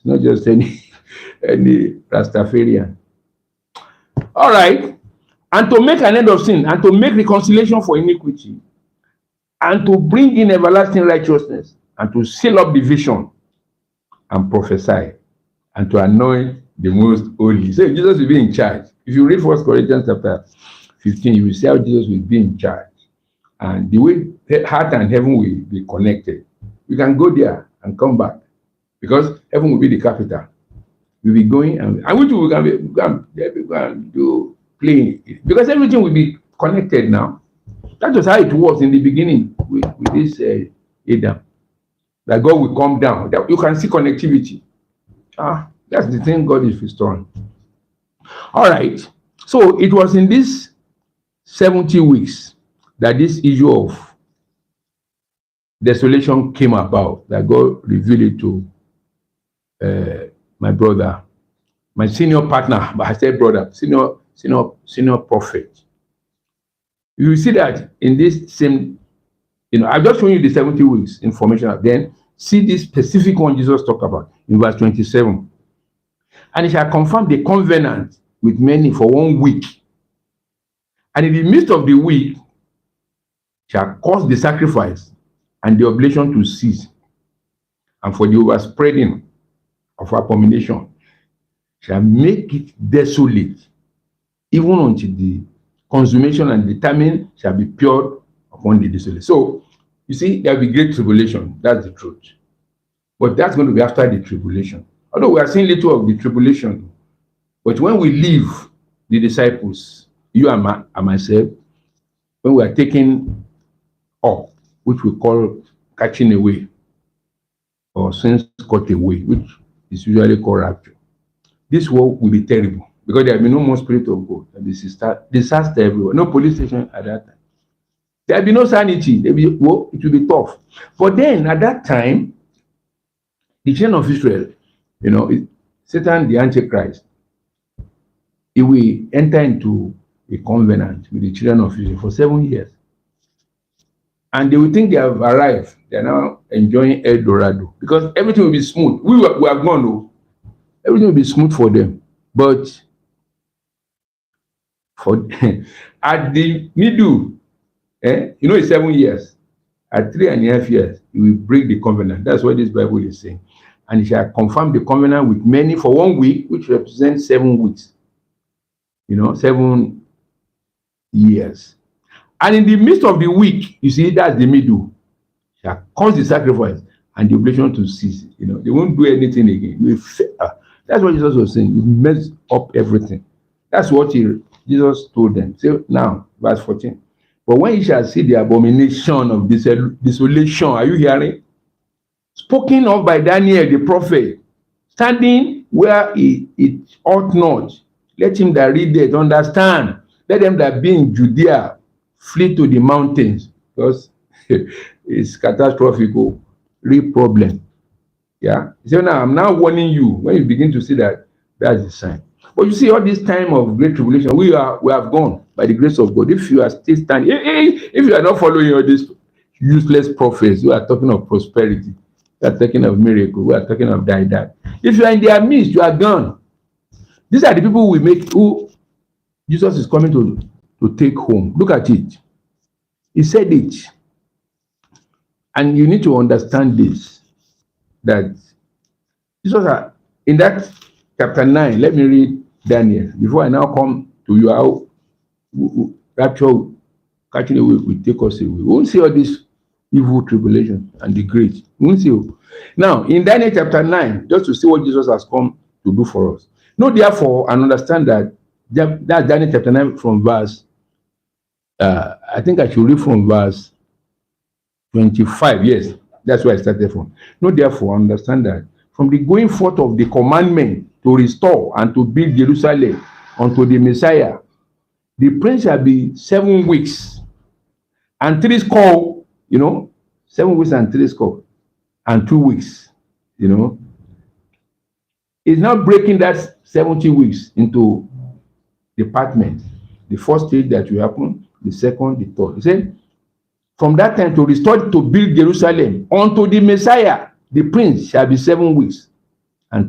not just any Rastafarian. All right. And to make an end of sin, and to make reconciliation for iniquity, and to bring in everlasting righteousness, and to seal up the vision, and prophesy, and to anoint the most holy. So Jesus will be in charge. If you read 1 Corinthians chapter 15, you will see how Jesus will be in charge. And the way heart and heaven will be connected. We can go there and come back, because heaven will be the capital. We'll be going, and which we can do playing, because everything will be connected now. That was how it was in the beginning with this Adam. That God will come down. That you can see connectivity. That's the thing God is restoring. All right. So it was in this 70 weeks that this issue of desolation came about, that God revealed it to my brother, my senior partner, but I said brother, senior prophet. You will see that in this same, I've just shown you the 70 weeks information. Then see this specific one Jesus talked about in verse 27. And he shall confirm the covenant with many for 1 week. And in the midst of the week shall cause the sacrifice and the oblation to cease. And for the overspreading of abomination shall make it desolate, even until the consummation and the timing shall be poured upon the desolate. So, you see, there will be great tribulation. That's the truth. But that's going to be after the tribulation. Although we are seeing little of the tribulation, but when we leave the disciples, you and myself, when we are taken up, which we call catching away, or since caught away, which is usually called rapture, this world will be terrible, because there will be no more spirit of God. There will be disaster everywhere. No police station at that time. There will be no sanity. It will be tough. But then at that time, the children of Israel, Satan, the Antichrist, he will enter into a covenant with the children of Israel for 7 years. And they will think they have arrived. They are now enjoying El Dorado, because everything will be smooth. We have gone, though. Everything will be smooth for them. But for at the middle, it's 7 years. At 3.5 years, he will break the covenant. That's what this Bible is saying. And he shall confirm the covenant with many for 1 week, which represents 7 weeks. 7 years. And in the midst of the week, you see, that's the middle, shall cause the sacrifice and the oblation to cease. They won't do anything again. That's what Jesus was saying. You mess up everything. That's what Jesus told them. So now, verse 14. But when you shall see the abomination of desolation, are you hearing? Spoken of by Daniel the prophet, standing where it ought not. Let him that read it understand. Let them that be in Judea flee to the mountains, because it's catastrophic, real problem. Yeah. So now I'm now warning you, when you begin to see that, that's the sign. But you see, all this time of great tribulation, we have gone by the grace of God. If you are still standing, if you are not following all these useless prophets who are talking of prosperity, we are talking of miracle, we are talking of that. If you are in their midst, you are gone. These are the people who Jesus is coming to take home. Look at it. He said it. And you need to understand this, that Jesus, in that chapter 9, let me read Daniel, before I now come to you, how rapture, catching away will take us away. We won't see all this evil tribulation and the great. We won't see it. Now, in Daniel chapter 9, just to see what Jesus has come to do for us. Know therefore and understand that that's Daniel chapter 9 from verse, I think I should read from verse 25. Yes, that's where I started from. Know therefore understand that from the going forth of the commandment to restore and to build Jerusalem unto the Messiah, the prince shall be 7 weeks and 3 score, 7 weeks and 3 score and 2 weeks, It's not breaking that 70 weeks into departments. The first stage that will happen, the second, the third. He said, from that time to restore, to build Jerusalem unto the Messiah, the prince shall be 7 weeks